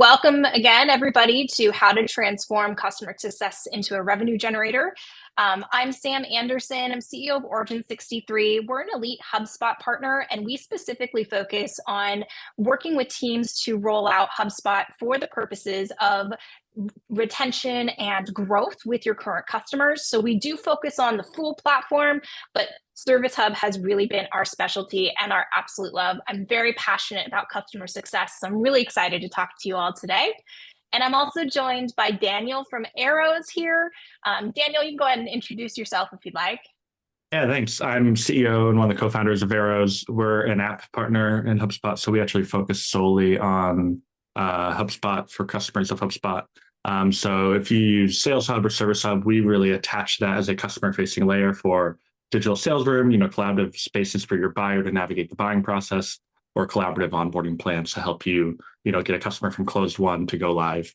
Welcome again, everybody, to How to Transform Customer Success into a Revenue Generator. I'm Sam Anderson. I'm CEO of Origin 63. We're an elite HubSpot partner, and we specifically focus on working with teams to roll out HubSpot for the purposes of retention and growth with your current customers. So we do focus on the full platform, but Service Hub has really been our specialty and our absolute love. I'm very passionate about customer success, so I'm really excited to talk to you all today. And I'm also joined by Daniel from Arrows here. Daniel, you can go ahead and introduce yourself if you'd like. Yeah, thanks. I'm CEO and one of the co-founders of Arrows. We're an app partner in HubSpot, so we actually focus solely on HubSpot for customers of HubSpot. So if you use Sales Hub or Service Hub, we really attach that as a customer-facing layer for digital sales room, collaborative spaces for your buyer to navigate the buying process, or collaborative onboarding plans to help you, get a customer from closed one to go live.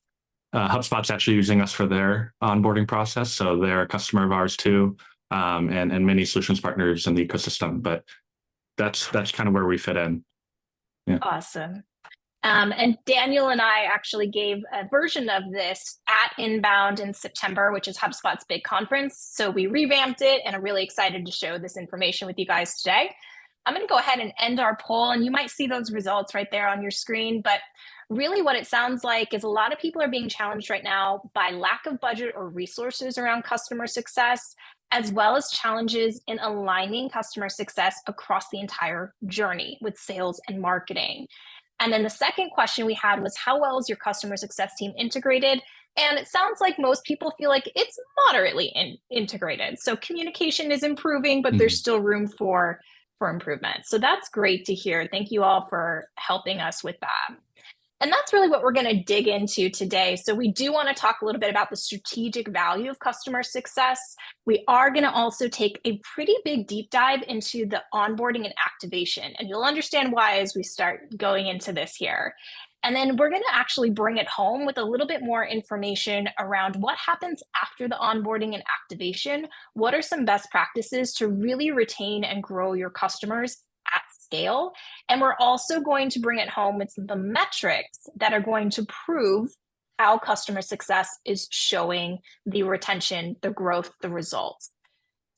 HubSpot's actually using us for their onboarding process, so they're a customer of ours too, and many solutions partners in the ecosystem. But that's kind of where we fit in. Yeah. Awesome. And Daniel and I actually gave a version of this at Inbound in September, which is HubSpot's big conference. So we revamped it and are really excited to show this information with you guys today. I'm going to go ahead and end our poll, and you might see those results right there on your screen. But really what it sounds like is a lot of people are being challenged right now by lack of budget or resources around customer success, as well as challenges in aligning customer success across the entire journey with sales and marketing. And then the second question we had was, how well is your customer success team integrated? And it sounds like most people feel like it's moderately integrated. So communication is improving, but there's still room for improvement. So that's great to hear. Thank you all for helping us with that. And that's really what we're going to dig into today. So we do want to talk a little bit about the strategic value of customer success. We are going to also take a pretty big deep dive into the onboarding and activation. And you'll understand why as we start going into this here. And then we're going to actually bring it home with a little bit more information around what happens after the onboarding and activation. What are some best practices to really retain and grow your customers at scale? And we're also going to bring it home with the metrics that are going to prove how customer success is showing the retention, the growth, the results.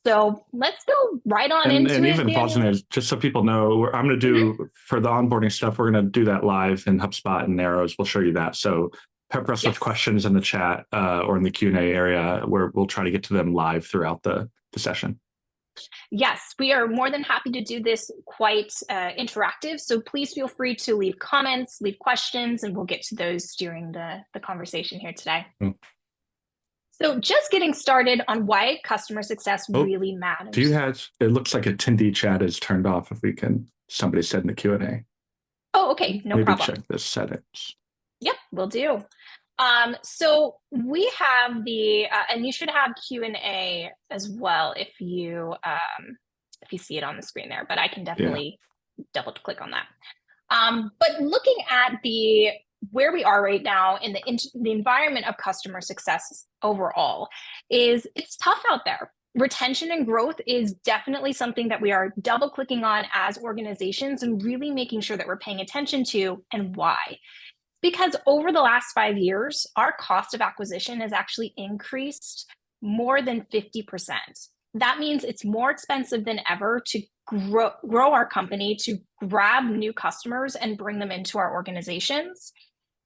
So let's go right on into it. And even pausing there, just so people know, I'm going to do for the onboarding stuff, we're going to do that live in HubSpot and Arrows. We'll show you that. So pepper us with questions in the chat or in the Q&A area where we'll try to get to them live throughout the session. Yes, we are more than happy to do this quite interactive. So please feel free to leave comments, leave questions, and we'll get to those during the conversation here today. So just getting started on why customer success really matters. Do you have, it looks like attendee chat is turned off. If we can, somebody said in the Q&A. Oh, okay, no problem. Maybe check the settings. Yep, will do. So we have the, and you should have Q&A as well if you see it on the screen there, but I can definitely double click on that. But looking at where we are right now in the environment of customer success overall it's tough out there. Retention and growth is definitely something that we are double clicking on as organizations and really making sure that we're paying attention to, and why. Because over the last 5 years, our cost of acquisition has actually increased more than 50%. That means it's more expensive than ever to grow our company, to grab new customers and bring them into our organizations.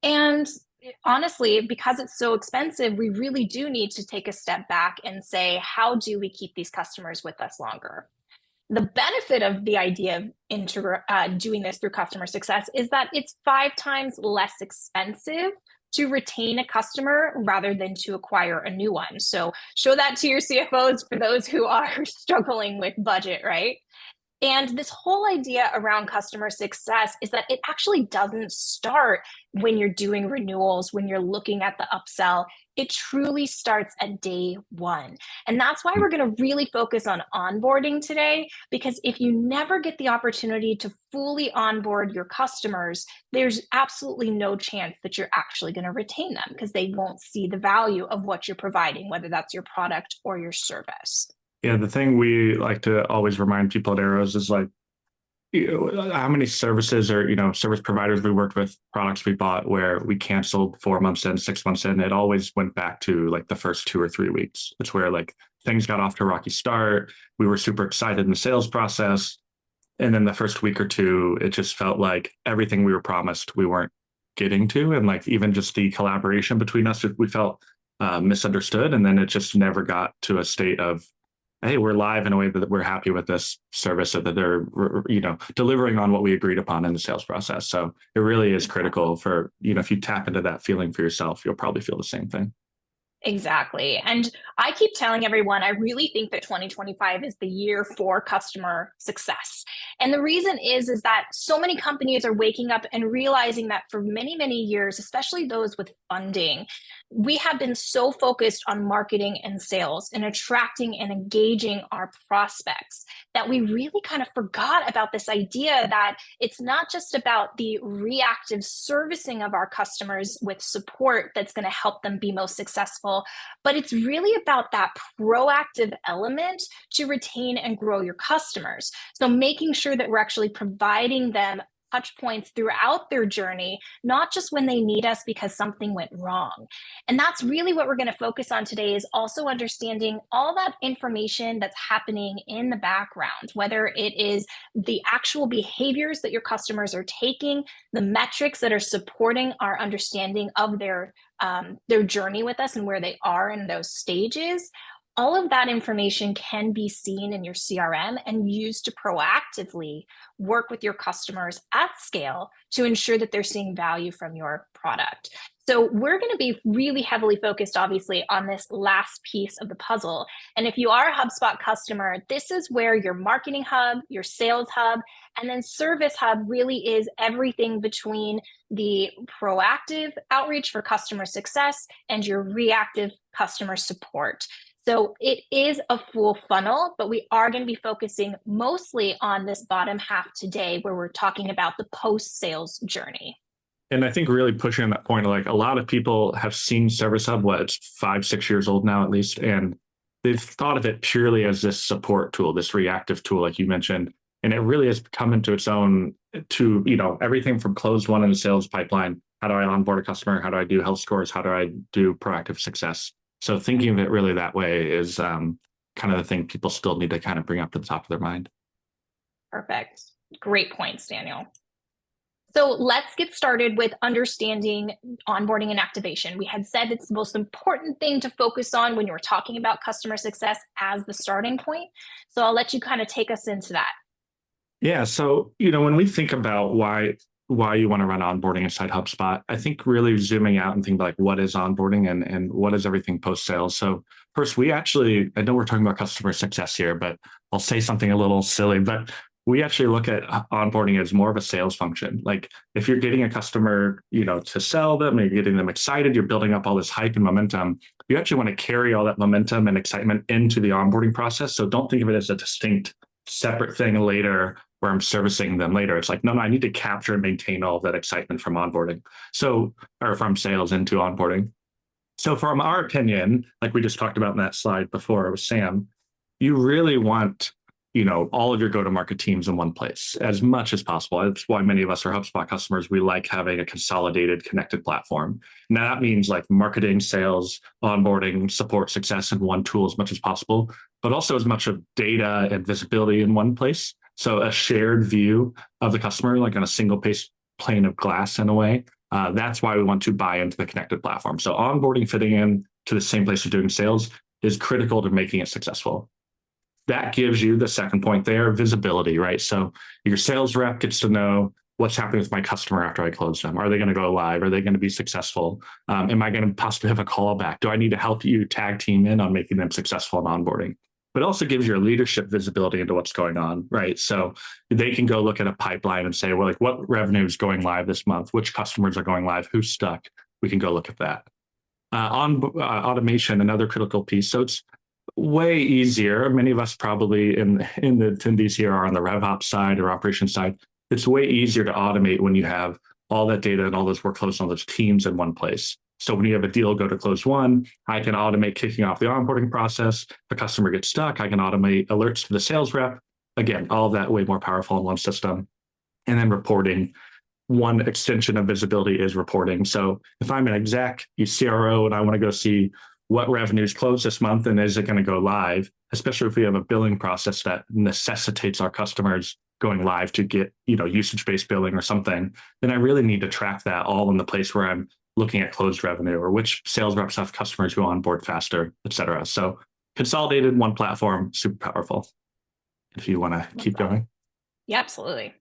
And honestly, because it's so expensive, we really do need to take a step back and say, how do we keep these customers with us longer? The benefit of the idea of doing this through customer success is that it's 5 times less expensive to retain a customer rather than to acquire a new one. So show that to your CFOs for those who are struggling with budget, right? And this whole idea around customer success is that it actually doesn't start when you're doing renewals, when you're looking at the upsell. It truly starts at day one. And that's why we're going to really focus on onboarding today, because if you never get the opportunity to fully onboard your customers, there's absolutely no chance that you're actually going to retain them because they won't see the value of what you're providing, whether that's your product or your service. Yeah, the thing we like to always remind people at Arrows is like, how many services or service providers we worked with, products we bought where we canceled 4 months in, 6 months in. It always went back to like the first 2 or 3 weeks. It's where like things got off to a rocky start. We were super excited in the sales process, and then the first week or two, it just felt like everything we were promised we weren't getting to, and like even just the collaboration between us, we felt misunderstood, and then it just never got to a state of, hey, we're live in a way that we're happy with this service, so that they're delivering on what we agreed upon in the sales process. So it really is critical for, if you tap into that feeling for yourself, you'll probably feel the same thing. Exactly. And I keep telling everyone, I really think that 2025 is the year for customer success. And the reason is that so many companies are waking up and realizing that for many, many years, especially those with funding, we have been so focused on marketing and sales and attracting and engaging our prospects that we really kind of forgot about this idea that it's not just about the reactive servicing of our customers with support that's going to help them be most successful, but it's really about that proactive element to retain and grow your customers. So making sure that we're actually providing them touch points throughout their journey, not just when they need us because something went wrong. And that's really what we're going to focus on today, is also understanding all that information that's happening in the background, whether it is the actual behaviors that your customers are taking, the metrics that are supporting our understanding of their journey with us and where they are in those stages. All of that information can be seen in your CRM and used to proactively work with your customers at scale to ensure that they're seeing value from your product. So we're going to be really heavily focused, obviously, on this last piece of the puzzle. And if you are a HubSpot customer, this is where your marketing hub, your sales hub, and then service hub really is everything between the proactive outreach for customer success and your reactive customer support. So it is a full funnel, but we are going to be focusing mostly on this bottom half today, where we're talking about the post-sales journey. And I think really pushing that point, like a lot of people have seen Service Hub, it's 5-6 years old now at least, and they've thought of it purely as this support tool, this reactive tool, like you mentioned. And it really has come into its own to, everything from closed one in the sales pipeline. How do I onboard a customer? How do I do health scores? How do I do proactive success? So thinking of it really that way is kind of the thing people still need to kind of bring up to the top of their mind. Perfect. Great points, Daniel. So let's get started with understanding onboarding and activation. We had said it's the most important thing to focus on when you're talking about customer success as the starting point. So I'll let you kind of take us into that. Yeah. So, when we think about why you want to run onboarding inside HubSpot, I think really zooming out and thinking about like, what is onboarding and what is everything post-sales. So first, I know we're talking about customer success here, but I'll say something a little silly, but we actually look at onboarding as more of a sales function. Like if you're getting a customer, to sell them, you're getting them excited, you're building up all this hype and momentum, you actually want to carry all that momentum and excitement into the onboarding process. So don't think of it as a distinct, separate thing later where I'm servicing them later. It's like, no, I need to capture and maintain all of that excitement from onboarding. Or from sales into onboarding. So from our opinion, like we just talked about in that slide before with Sam, you really want, all of your go-to-market teams in one place as much as possible. That's why many of us are HubSpot customers. We like having a consolidated, connected platform. Now that means like marketing, sales, onboarding, support, success in one tool as much as possible, but also as much of data and visibility in one place. So a shared view of the customer, like on a single pane of glass in a way. That's why we want to buy into the connected platform. So onboarding fitting in to the same place you're doing sales is critical to making it successful. That gives you the second point there, visibility, right? So your sales rep gets to know what's happening with my customer after I close them. Are they going to go live? Are they going to be successful? Am I going to possibly have a callback? Do I need to help you tag team in on making them successful in onboarding? But also gives your leadership visibility into what's going on, right? So they can go look at a pipeline and say, well, like what revenue is going live this month? Which customers are going live? Who's stuck? We can go look at that. Automation, another critical piece. So it's way easier. Many of us probably in the attendees here are on the RevOps side or operations side. It's way easier to automate when you have all that data and all those workflows and all those teams in one place. So when you have a deal go to close one, I can automate kicking off the onboarding process. If the customer gets stuck, I can automate alerts to the sales rep. again, all of that way more powerful in one system. And then reporting. One extension of visibility is reporting. So if I'm an exec, you CRO, and I want to go see what revenues closed this month and is it going to go live, especially if we have a billing process that necessitates our customers going live to get, usage-based billing or something, then I really need to track that all in the place where I'm looking at closed revenue or which sales reps have customers who onboard faster, et cetera. So consolidated, one platform, super powerful. If you want to keep going. Yeah, absolutely.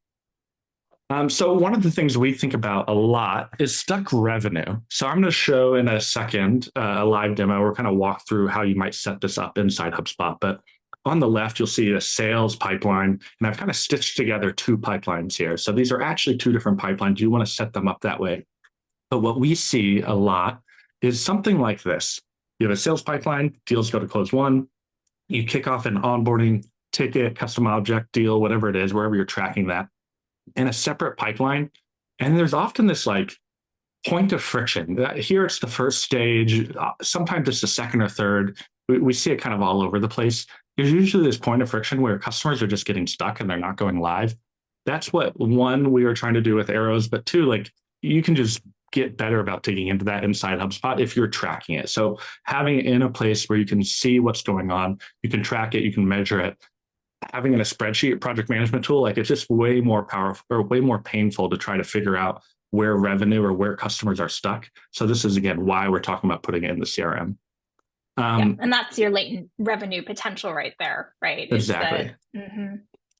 So one of the things we think about a lot is stuck revenue. So I'm going to show in a second a live demo. We're kind of walk through how you might set this up inside HubSpot. But on the left, you'll see a sales pipeline. And I've kind of stitched together two pipelines here. So these are actually two different pipelines. You want to set them up that way. But what we see a lot is something like this. You have a sales pipeline, deals go to close one. You kick off an onboarding ticket, custom object deal, whatever it is, wherever you're tracking that, in a separate pipeline. And there's often this like point of friction. Here it's the first stage. Sometimes it's the second or third. We see it kind of all over the place. There's usually this point of friction where customers are just getting stuck and they're not going live. That's what, one, we were trying to do with Arrows, but two, like you can just get better about digging into that inside HubSpot if you're tracking it. So having it in a place where you can see what's going on, you can track it, you can measure it. Having in a spreadsheet project management tool, like it's just way more powerful or way more painful to try to figure out where revenue or where customers are stuck. So this is, again, why we're talking about putting it in the CRM. Yeah, and that's your latent revenue potential right there, right? Exactly.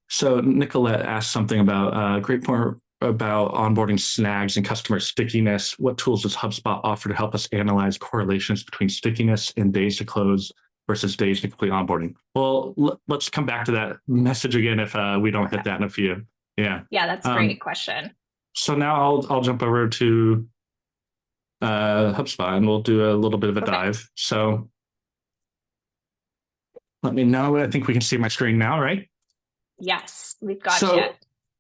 So Nicolette asked something about great point about onboarding snags and customer stickiness. What tools does HubSpot offer to help us analyze correlations between stickiness and days to close versus days to complete onboarding? Well, let's come back to that message again if we don't hit that in a few. Yeah. Yeah, that's a great question. So now I'll jump over to HubSpot and we'll do a little bit of a dive. So let me know. I think we can see my screen now, right? Yes, we've got you.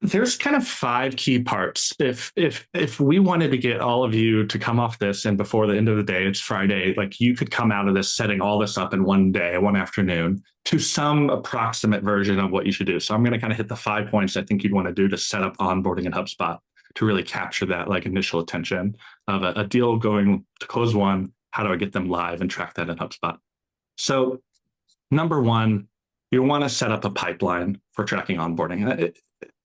There's kind of 5 key parts. If we wanted to get all of you to come off this and before the end of the day, it's Friday, like you could come out of this setting all this up in one day, one afternoon to some approximate version of what you should do. So I'm going to kind of hit the 5 points I think you'd want to do to set up onboarding in HubSpot to really capture that like initial attention of a deal going to close one. How do I get them live and track that in HubSpot? So number 1, you want to set up a pipeline for tracking onboarding.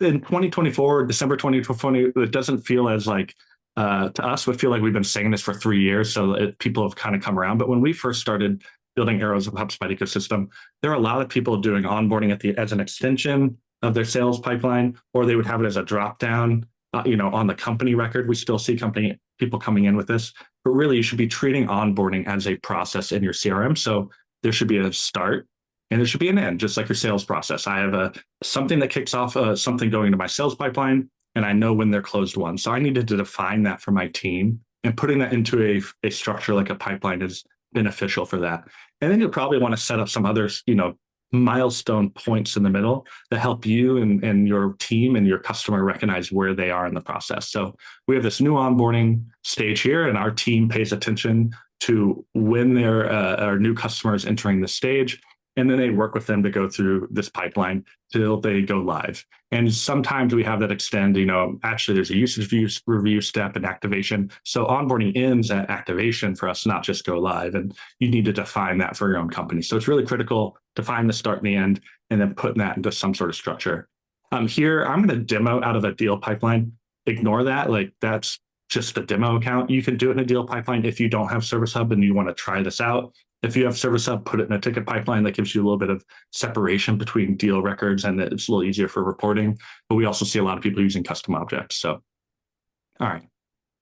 In 2024, December 2020, it doesn't feel as like, to us, we feel like we've been saying this for 3 years. So people have kind of come around. But when we first started building Arrows of HubSpot ecosystem, there are a lot of people doing onboarding as an extension of their sales pipeline, or they would have it as a drop down, on the company record. We still see people coming in with this, but really you should be treating onboarding as a process in your CRM. So there should be a start and there should be an end, just like your sales process. I have something that kicks off something going into my sales pipeline, and I know when they're closed won. So I needed to define that for my team, and putting that into a structure like a pipeline is beneficial for that. And then you'll probably want to set up some other, milestone points in the middle that help you and your team and your customer recognize where they are in the process. So we have this new onboarding stage here, and our team pays attention to when there are new customers entering the stage. And then they work with them to go through this pipeline till they go live. And sometimes we have that extend, actually there's a usage review step and activation. So onboarding ends at activation for us, not just go live. And you need to define that for your own company. So it's really critical to find the start and the end, and then putting that into some sort of structure. Here, I'm going to demo out of a deal pipeline. Ignore that. Like that's just a demo account. You can do it in a deal pipeline if you don't have Service Hub and you want to try this out. If you have Service Hub, put it in a ticket pipeline. That gives you a little bit of separation between deal records, and it's a little easier for reporting. But we also see a lot of people using custom objects. So, all right,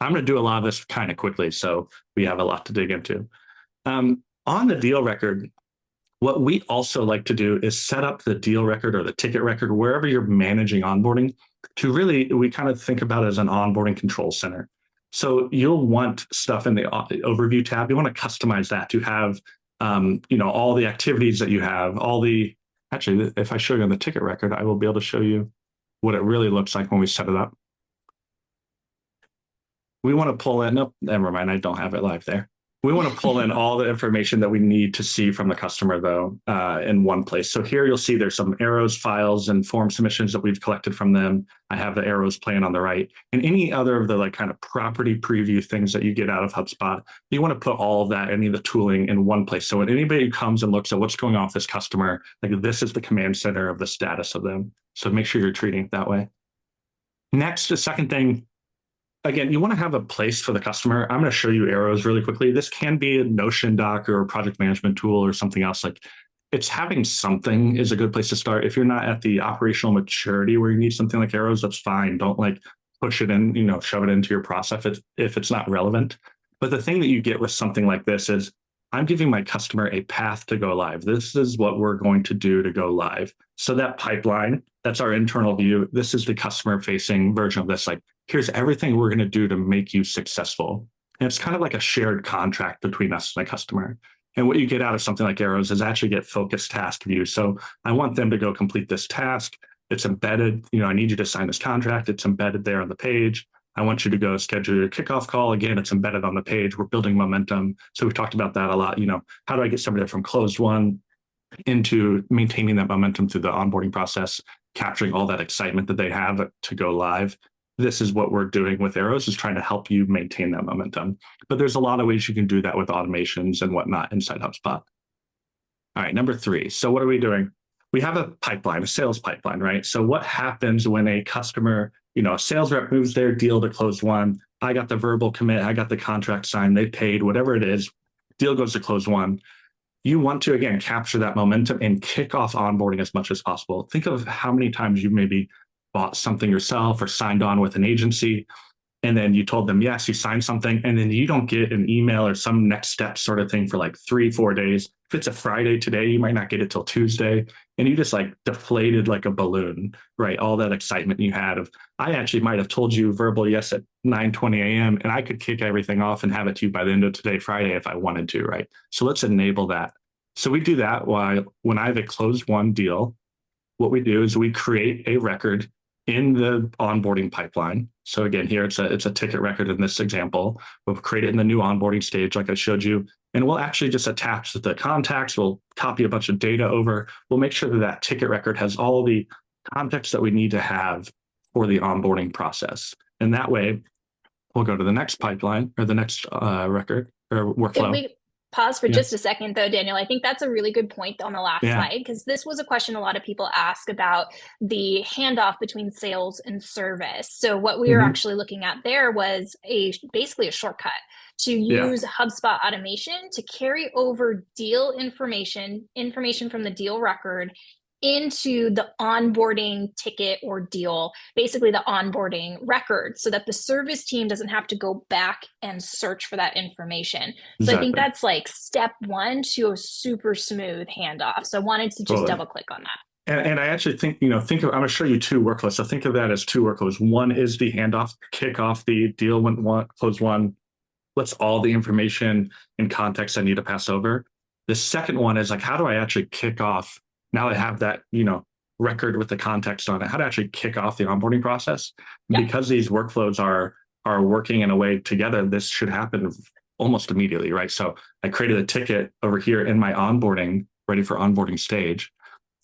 I'm going to do a lot of this kind of quickly, so we have a lot to dig into. On the deal record, what we also like to do is set up the deal record or the ticket record, wherever you're managing onboarding, to really, we kind of think about it as an onboarding control center. So you'll want stuff in the overview tab. You want to customize that to have, all the activities that you have, actually, if I show you on the ticket record, I will be able to show you what it really looks like when we set it up. We want to pull in, nope, never mind, I don't have it live there. We want to pull in all the information that we need to see from the customer, though, in one place. So here you'll see there's some Arrows files and form submissions that we've collected from them. I have the Arrows plan on the right, and any other of the like kind of property preview things that you get out of HubSpot. You want to put all of that, any of the tooling in one place. So when anybody comes and looks at what's going on with this customer, like this is the command center of the status of them. So make sure you're treating it that way. Next, the second thing, again, you want to have a place for the customer. I'm going to show you Arrows really quickly. This can be a Notion doc or a project management tool or something else. Like it's having something is a good place to start. If you're not at the operational maturity where you need something like Arrows, that's fine. Don't like push it in, shove it into your process if it's not relevant. But the thing that you get with something like this is I'm giving my customer a path to go live. This is what we're going to do to go live. So that pipeline, that's our internal view. This is the customer facing version of this. Like, here's everything we're going to do to make you successful. And it's kind of like a shared contract between us and the customer. And what you get out of something like Arrows is actually get focused task view. So I want them to go complete this task. It's embedded, I need you to sign this contract. It's embedded there on the page. I want you to go schedule your kickoff call. Again, it's embedded on the page. We're building momentum. So we've talked about that a lot. How do I get somebody from closed one into maintaining that momentum through the onboarding process, capturing all that excitement that they have to go live? This is what we're doing with Arrows, is trying to help you maintain that momentum. But there's a lot of ways you can do that with automations and whatnot inside HubSpot. All right, number 3. So what are we doing? We have a pipeline, a sales pipeline, right? So what happens when a customer, a sales rep moves their deal to close one? I got the verbal commit, I got the contract signed, they paid, whatever it is, deal goes to close one. You want to, again, capture that momentum and kick off onboarding as much as possible. Think of how many times you maybe bought something yourself or signed on with an agency, and then you told them, yes, you signed something, and then you don't get an email or some next step sort of thing for like 3-4 days. If it's a Friday today, you might not get it till Tuesday. And you just like deflated like a balloon, right? All that excitement you had of, I actually might have told you verbal yes at 9:20 a.m. and I could kick everything off and have it to you by the end of today, Friday, if I wanted to, right? So let's enable that. So we do that while when I have a closed one deal, what we do is we create a record in the onboarding pipeline. So again, here it's a ticket record in this example. We'll create it in the new onboarding stage, like I showed you, and we'll actually just attach the contacts. We'll copy a bunch of data over. We'll make sure that that ticket record has all the context that we need to have for the onboarding process. And that way, we'll go to the next pipeline or the next record or workflow. Can we pause for just a second, though, Daniel? I think that's a really good point on the last slide, because this was a question a lot of people ask about the handoff between sales and service. So what we were actually looking at there was basically a shortcut to use HubSpot automation to carry over deal information from the deal record into the onboarding ticket or deal, basically the onboarding record, so that the service team doesn't have to go back and search for that information. So I think that's like step 1 to a super smooth handoff. So I wanted to just double click on that. And I actually think, I'm going to show you 2 workflows. So think of that as 2 workflows. One is the handoff, kick off the deal when close one. What's all the information and context I need to pass over? The second one is like, how do I actually kick off? Now I have that, record with the context on it, how to actually kick off the onboarding process. Because these workflows are working in a way together, this should happen almost immediately, right? So I created a ticket over here in my onboarding, ready for onboarding stage.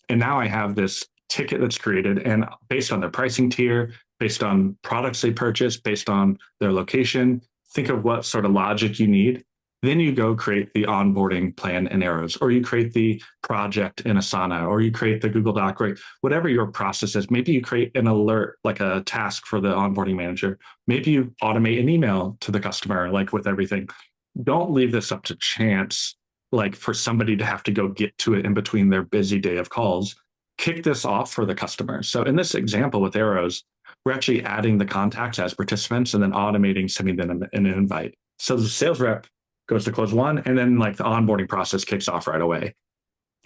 And now I have this ticket that's created, and based on their pricing tier, based on products they purchase, based on their location, think of what sort of logic you need. Then you go create the onboarding plan in Arrows, or you create the project in Asana, or you create the Google Doc, right? Whatever your process is. Maybe you create an alert, like a task for the onboarding manager. Maybe you automate an email to the customer, like with everything. Don't leave this up to chance, like for somebody to have to go get to it in between their busy day of calls. Kick this off for the customer. So in this example with Arrows, we're actually adding the contacts as participants and then automating sending them an invite. So the sales rep goes to close one, and then like the onboarding process kicks off right away.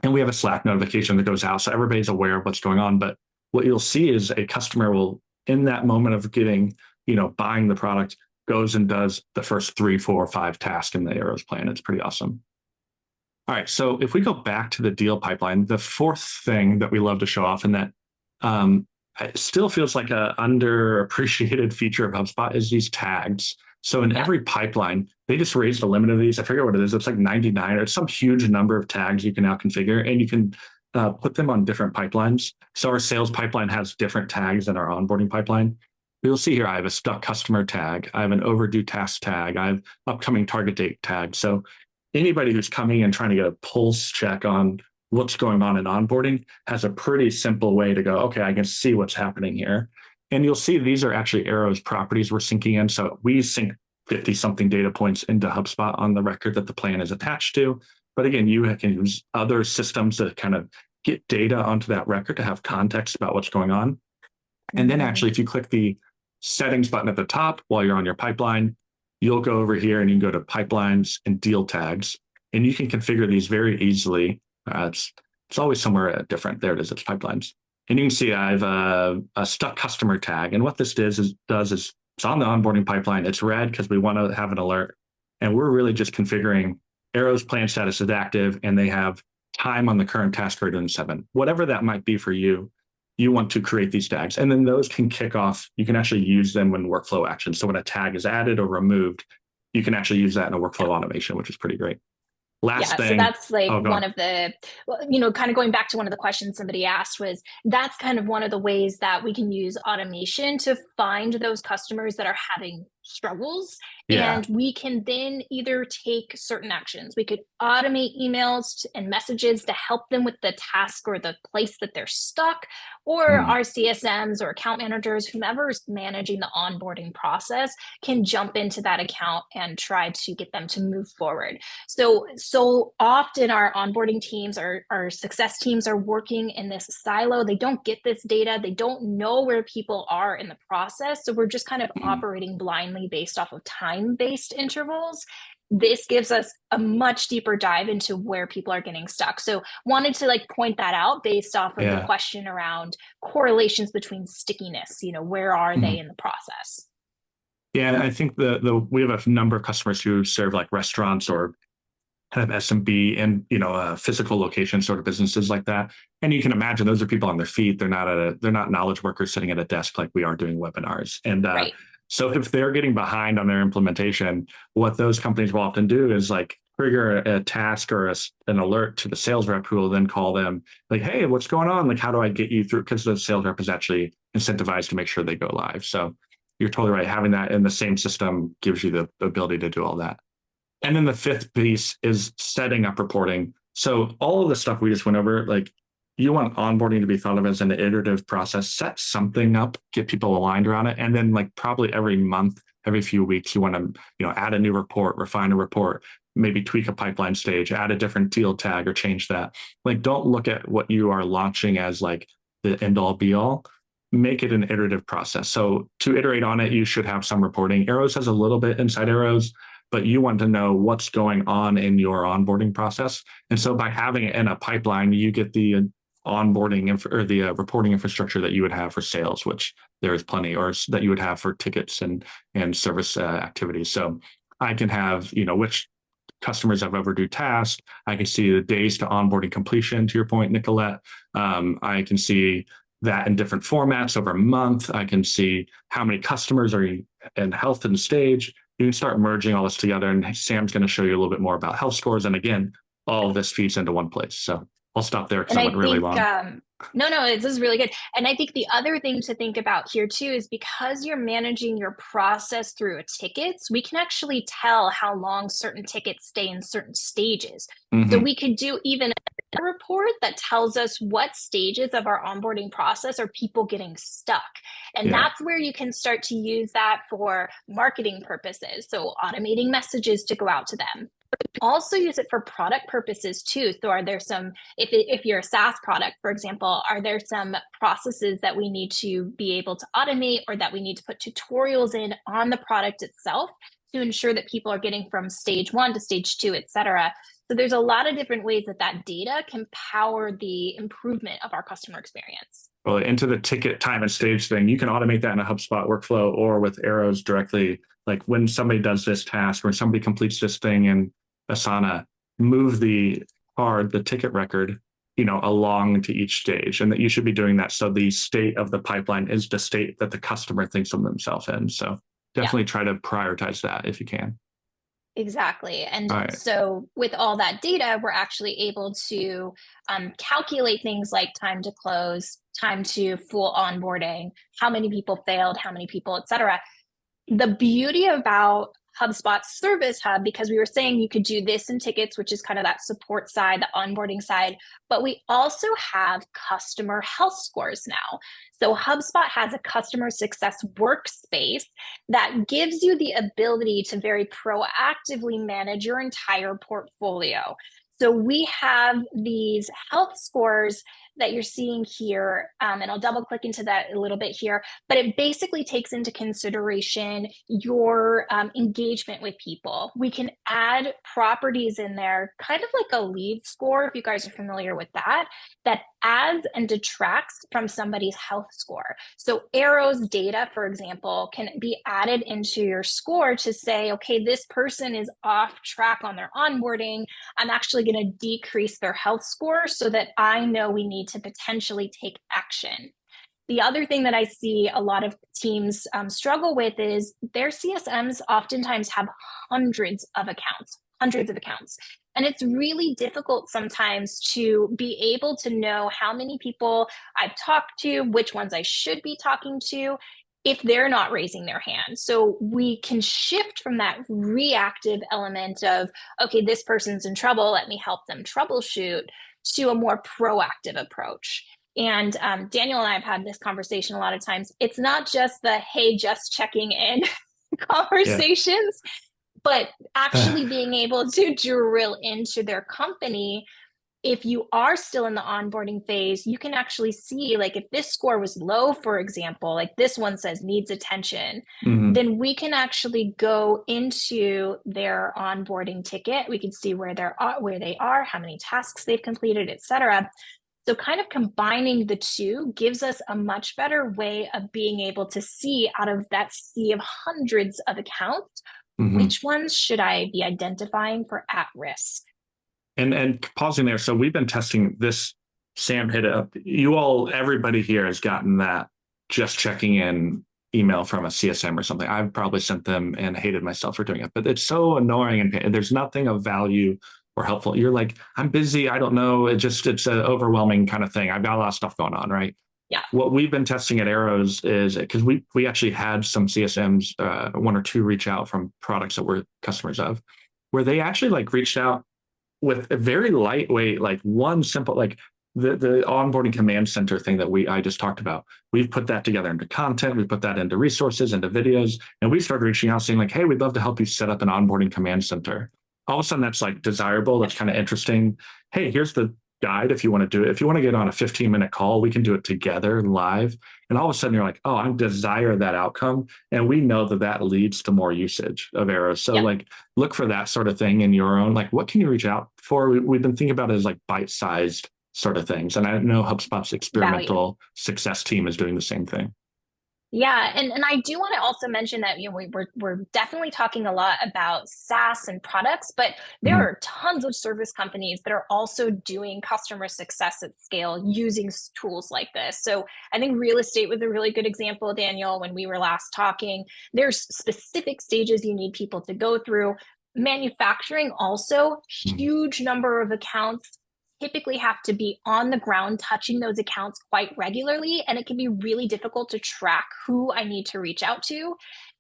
And we have a Slack notification that goes out, so everybody's aware of what's going on. But what you'll see is a customer will, in that moment of getting, buying the product, goes and does the first 3, 4, 5 tasks in the Arrows plan. It's pretty awesome. All right, so if we go back to the deal pipeline, the 4th thing that we love to show off, and that it still feels like an underappreciated feature of HubSpot, is these tags. So in Yeah. every pipeline, they just raised the limit of these. I forget what it is. It's like 99 or it's some huge number of tags you can now configure, and you can put them on different pipelines. So our sales pipeline has different tags than our onboarding pipeline. You'll see here, I have a stuck customer tag. I have an overdue task tag. I have upcoming target date tag. So anybody who's coming and trying to get a pulse check on what's going on in onboarding has a pretty simple way to go, okay, I can see what's happening here. And you'll see these are actually Arrows properties we're syncing in. So we sync 50 something data points into HubSpot on the record that the plan is attached to. But again, you can use other systems to kind of get data onto that record to have context about what's going on. And then Mm-hmm. actually, if you click the settings button at the top while you're on your pipeline, you'll go over here and you can go to pipelines and deal tags, and you can configure these very easily. It's always somewhere different. There it is. It's pipelines. And you can see I have a stuck customer tag. And what this does is it's on the onboarding pipeline. It's red because we want to have an alert. And we're really just configuring Arrow's plan status is active and they have time on the current task greater than 7. Whatever that might be for you, you want to create these tags. And then those can kick off. You can actually use them when workflow actions. So when a tag is added or removed, you can actually use that in a workflow automation, which is pretty great. Last Yeah, so thing. that's like Oh, go one on. of the, kind of going back to one of the questions somebody asked was that's kind of one of the ways that we can use automation to find those customers that are having struggles. Yeah. And we can then either take certain actions. We could automate emails and messages to help them with the task or the place that they're stuck, or Mm, our CSMs or account managers, whomever's managing the onboarding process, can jump into that account and try to get them to move forward. So often our onboarding teams, our success teams are working in this silo. They don't get this data. They don't know where people are in the process. So we're just kind of mm, operating blindly based off of time-based intervals. This gives us a much deeper dive into where people are getting stuck. So wanted to like point that out based off of the yeah. question around correlations between stickiness. Where are they Mm. in the process? Yeah, I think the we have a number of customers who serve like restaurants or kind of SMB and physical location sort of businesses like that. And you can imagine those are people on their feet. They're not knowledge workers sitting at a desk like we are doing webinars. And Right. so if they're getting behind on their implementation, what those companies will often do is like trigger a task or an alert to the sales rep who will then call them like, hey, what's going on? Like, how do I get you through? Because the sales rep is actually incentivized to make sure they go live. So you're totally right. Having that in the same system gives you the ability to do all that. And then the fifth piece is setting up reporting. So all of the stuff we just went over, like you want onboarding to be thought of as an iterative process, set something up, get people aligned around it. And then like probably every month, every few weeks, you want to, add a new report, refine a report, maybe tweak a pipeline stage, add a different deal tag or change that. Like don't look at what you are launching as like the end all be all. Make it an iterative process. So to iterate on it, you should have some reporting. Arrows has a little bit inside Arrows, but you want to know what's going on in your onboarding process. And so by having it in a pipeline, you get the onboarding or the reporting infrastructure that you would have for sales, which there is plenty, or that you would have for tickets and service activities. So I can have, which customers have overdue tasks. I can see the days to onboarding completion, to your point, Nicolette. I can see that in different formats over a month. I can see how many customers are in health and stage. You can start merging all this together, and Sam's going to show you a little bit more about health scores. And again, all of this feeds into one place. So I'll stop there because And I I went really think, long. no, this is really good. And I think the other thing to think about here too is because you're managing your process through tickets, we can actually tell how long certain tickets stay in certain stages. So Mm-hmm. we could do even a report that tells us what stages of our onboarding process are people getting stuck. And Yeah. that's where you can start to use that for marketing purposes. So automating messages to go out to them. Also use it for product purposes too. So are there some, if you're a SaaS product, for example, are there some processes that we need to be able to automate or that we need to put tutorials in on the product itself to ensure that people are getting from stage 1 to stage 2, et cetera. So there's a lot of different ways that data can power the improvement of our customer experience. Well, into the ticket time and stage thing, you can automate that in a HubSpot workflow or with Arrows directly. Like when somebody does this task or somebody completes this thing in Asana, move the ticket record, along to each stage, and that you should be doing that. So the state of the pipeline is the state that the customer thinks of themselves in. So Yeah. definitely try to prioritize that if you can. Exactly. All And right. so with all that data, we're actually able to calculate things like time to close, time to full onboarding, how many people failed, how many people, et cetera. The beauty about HubSpot's Service Hub, because we were saying you could do this in tickets, which is kind of that support side, the onboarding side, but we also have customer health scores now. So HubSpot has a customer success workspace that gives you the ability to very proactively manage your entire portfolio. So we have these health scores that you're seeing here, and I'll double click into that a little bit here, but it basically takes into consideration your engagement with people. We can add properties in there, kind of like a lead score, if you guys are familiar with that, that adds and detracts from somebody's health score. So Arrows data, for example, can be added into your score to say, okay, this person is off track on their onboarding. I'm actually going to decrease their health score so that I know we need to potentially take action. The other thing that I see a lot of teams struggle with is their CSMs oftentimes have hundreds of accounts, hundreds of accounts. And it's really difficult sometimes to be able to know how many people I've talked to, which ones I should be talking to, if they're not raising their hand. So we can shift from that reactive element of, okay, this person's in trouble, let me help them troubleshoot, to a more proactive approach. And Daniel and I have had this conversation a lot of times. It's not just the, hey, just checking in Yeah. conversations, but actually being able to drill into their company. If you are still in the onboarding phase, you can actually see, like, if this score was low, for example, like this one says needs attention, Mm-hmm. then we can actually go into their onboarding ticket. We can see where they are, how many tasks they've completed, et cetera. So kind of combining the two gives us a much better way of being able to see out of that sea of hundreds of accounts, Mm-hmm. which ones should I be identifying for at risk? And pausing there. So we've been testing this. Sam hit it up. You all, everybody here has gotten that just checking in email from a CSM or something. I've probably sent them and hated myself for doing it, but it's so annoying and there's nothing of value or helpful. You're like, I'm busy. I don't know. It's an overwhelming kind of thing. I've got a lot of stuff going on, right? Yeah. What we've been testing at Arrows is because we actually had some CSMs, one or two reach out from products that we're customers of, where they actually like reached out with a very lightweight, like one simple, like the onboarding command center thing that I just talked about. We've put that together into content. We put that into resources, into videos, and we started reaching out saying like, hey, we'd love to help you set up an onboarding command center. All of a sudden that's like desirable. That's kind of interesting. Hey, here's the guide if you want to do it. If you want to get on a 15-minute call, we can do it together live. And all of a sudden you're like, oh, I desire that outcome. And we know that that leads to more usage of Arrows. So Yep. like, look for that sort of thing in your own, like, what can you reach out for? We've been thinking about it as like bite-sized sort of things. And I know HubSpot's Value. experimental success team is doing the same thing. Yeah, and I do want to also mention that we're definitely talking a lot about SaaS and products, but there Mm-hmm. are tons of service companies that are also doing customer success at scale using tools like this. So I think real estate was a really good example, Daniel, when we were last talking. There's specific stages you need people to go through. Manufacturing also, huge number of accounts typically have to be on the ground touching those accounts quite regularly, and it can be really difficult to track who I need to reach out to.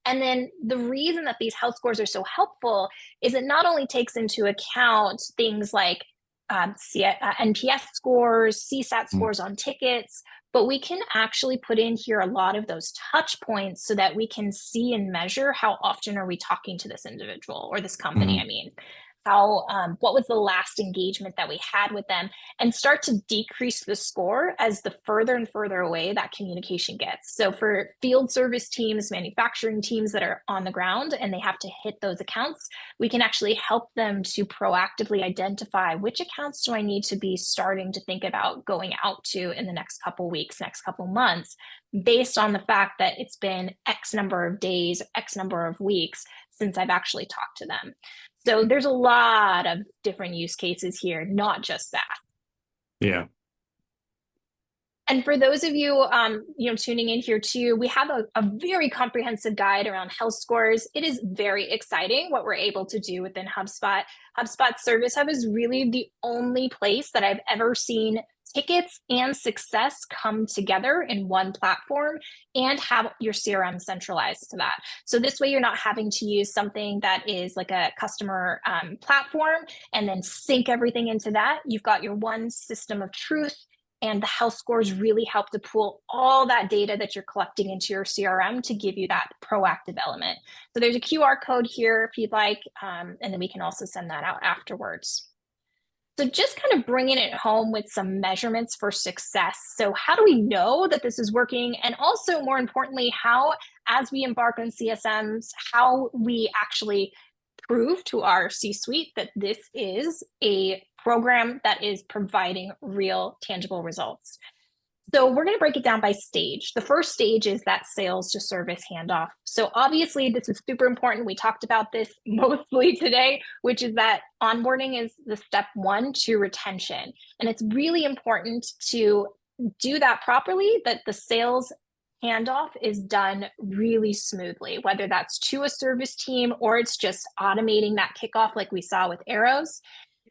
And then the reason that these health scores are so helpful is it not only takes into account things like NPS scores, CSAT Mm-hmm. scores on tickets, but we can actually put in here a lot of those touch points so that we can see and measure how often are we talking to this individual or this company, I mean, how what was the last engagement that we had with them, and start to decrease the score as the further and further away that communication gets. So for field service teams, manufacturing teams that are on the ground and they have to hit those accounts, we can actually help them to proactively identify which accounts do I need to be starting to think about going out to in the next couple weeks, next couple months, based on the fact that it's been X number of days, X number of weeks since I've actually talked to them. So there's a lot of different use cases here, not just that. Yeah. And for those of you, tuning in here too, we have a very comprehensive guide around health scores. It is very exciting what we're able to do within HubSpot. HubSpot Service Hub is really the only place that I've ever seen tickets and success come together in one platform and have your CRM centralized to that. So this way you're not having to use something that is like a customer platform and then sync everything into that. You've got your one system of truth, and the health scores really help to pull all that data that you're collecting into your CRM to give you that proactive element. So there's a QR code here if you'd like, and then we can also send that out afterwards. So just kind of bringing it home with some measurements for success. So how do we know that this is working? And also, more importantly, how, as we embark on CSMs, how we actually prove to our C-suite that this is a program that is providing real tangible results. So we're going to break it down by stage. The first stage is that sales to service handoff. So obviously this is super important. We talked about this mostly today, which is that onboarding is the step one to retention. And it's really important to do that properly, that the sales handoff is done really smoothly, whether that's to a service team or it's just automating that kickoff like we saw with Arrows.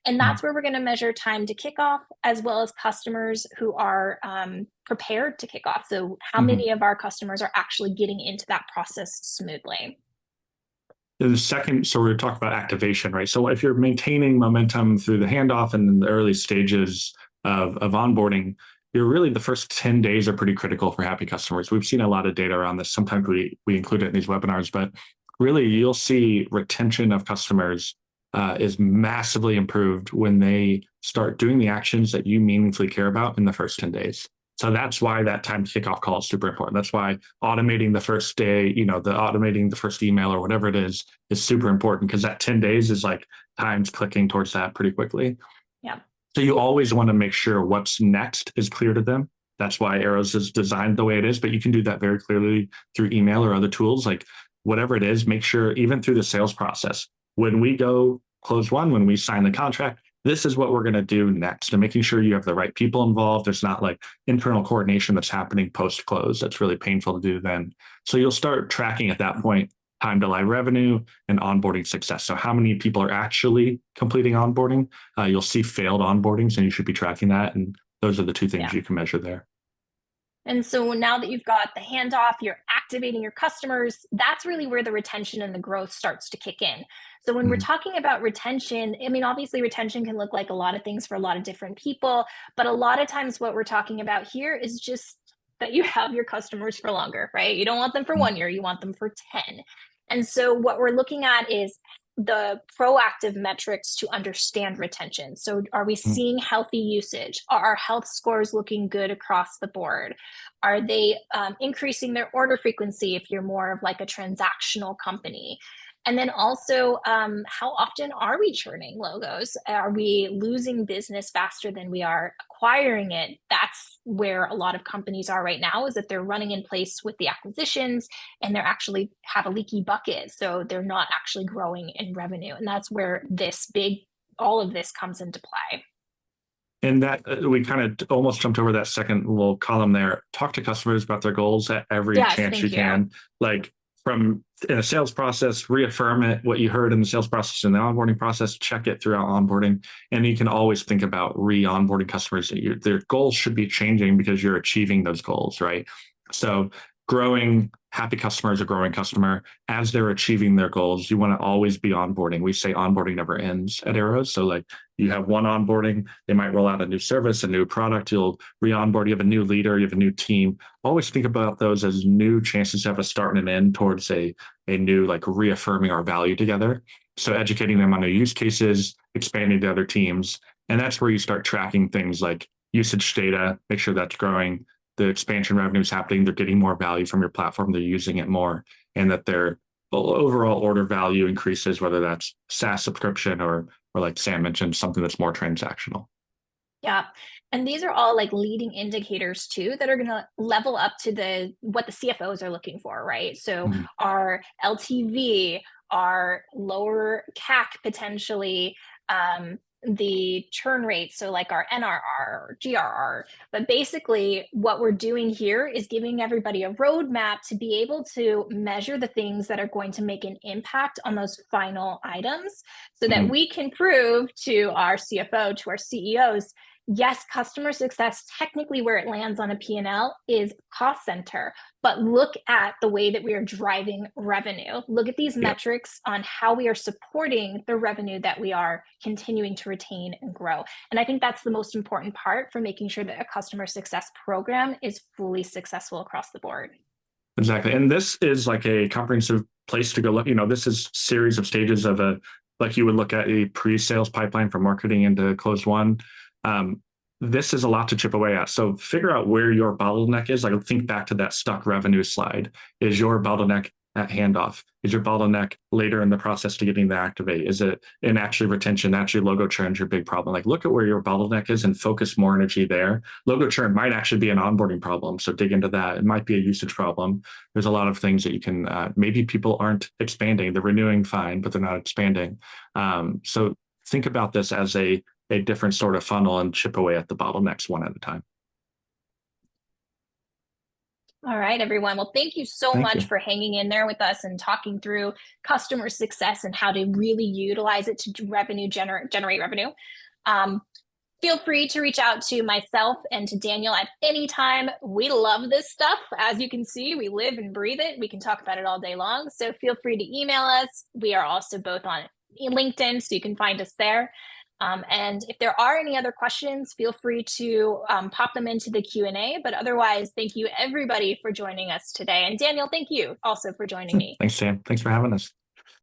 And that's where we're going to measure time to kickoff, as well as customers who are prepared to kick off. So how many of our customers are actually getting into that process smoothly? The second, so we're talking about activation, right? So if you're maintaining momentum through the handoff and in the early stages of onboarding, you're really, the first 10 days are pretty critical for happy customers. We've seen a lot of data around this. Sometimes we include it in these webinars, but really you'll see retention of customers is massively improved when they start doing the actions that you meaningfully care about in the first 10 days. So that's why that time kickoff call is super important. That's why automating the first day, automating the first email or whatever it is super important, because that 10 days is like time's clicking towards that pretty quickly. Yeah. So you always want to make sure what's next is clear to them. That's why Arrows is designed the way it is, but you can do that very clearly through email or other tools. Like whatever it is, make sure even through the sales process, when we go close one, when we sign the contract, this is what we're going to do next, and making sure you have the right people involved. There's not like internal coordination that's happening post close. That's really painful to do then. So you'll start tracking at that point time to live revenue and onboarding success. So how many people are actually completing onboarding? You'll see failed onboardings, and you should be tracking that. And those are the two things you can measure there. And so now that you've got the handoff, you're activating your customers, that's really where the retention and the growth starts to kick in. So when we're talking about retention, I mean, obviously retention can look like a lot of things for a lot of different people, but a lot of times what we're talking about here is just that you have your customers for longer, right? You don't want them for 1 year, you want them for 10. And so what we're looking at is the proactive metrics to understand retention. So are we seeing healthy usage? Are our health scores looking good across the board? Are they increasing their order frequency if you're more of like a transactional company? And then also, how often are we churning logos? Are we losing business faster than we are acquiring it? That's where a lot of companies are right now, is that they're running in place with the acquisitions and they're actually have a leaky bucket. So they're not actually growing in revenue. And that's where all of this comes into play. And that we kind of almost jumped over that second little column there. Talk to customers about their goals at every chance you can. Like from in a sales process, reaffirm it, what you heard in the sales process and the onboarding process, check it throughout onboarding. And you can always think about re-onboarding customers. Their goals should be changing because you're achieving those goals, right? So growing happy customers, a growing customer, as they're achieving their goals, you want to always be onboarding. We say onboarding never ends at Arrows. So like you have one onboarding, they might roll out a new service, a new product, you'll re-onboard, you have a new leader, you have a new team. Always think about those as new chances to have a start and an end towards a new, like reaffirming our value together. So educating them on new use cases, expanding to other teams. And that's where you start tracking things like usage data, make sure that's growing, the expansion revenue is happening, they're getting more value from your platform, they're using it more, and that their overall order value increases, whether that's SaaS subscription or like Sam mentioned, something that's more transactional. Yeah. And these are all like leading indicators too that are going to level up to what the CFOs are looking for, right? So our LTV, our lower CAC potentially, the churn rate, so like our NRR or GRR. But basically, what we're doing here is giving everybody a roadmap to be able to measure the things that are going to make an impact on those final items so that we can prove to our CFO, to our CEOs, yes, customer success, technically where it lands on a P&L is cost center, but look at the way that we are driving revenue. Look at these metrics on how we are supporting the revenue that we are continuing to retain and grow. And I think that's the most important part for making sure that a customer success program is fully successful across the board. Exactly. And this is like a comprehensive place to go look. This is series of stages of like you would look at a pre-sales pipeline from marketing into close one. This is a lot to chip away at. So figure out where your bottleneck is. Like think back to that stuck revenue slide. Is your bottleneck at handoff? Is your bottleneck later in the process to getting the activate? Is it in actually retention, actually logo churn is your big problem? Like look at where your bottleneck is and focus more energy there. Logo churn might actually be an onboarding problem. So dig into that. It might be a usage problem. There's a lot of things that you can, maybe people aren't expanding. They're renewing fine, but they're not expanding. So think about this as a different sort of funnel and chip away at the bottlenecks one at a time. All right, everyone. Well, thank you so much for hanging in there with us and talking through customer success and how to really utilize it to generate revenue. Feel free to reach out to myself and to Daniel at any time. We love this stuff. As you can see, we live and breathe it. We can talk about it all day long. So feel free to email us. We are also both on LinkedIn, so you can find us there. And if there are any other questions, feel free to pop them into the Q&A. But otherwise, thank you everybody for joining us today. And Daniel, thank you also for joining me. Thanks, Sam. Thanks for having us.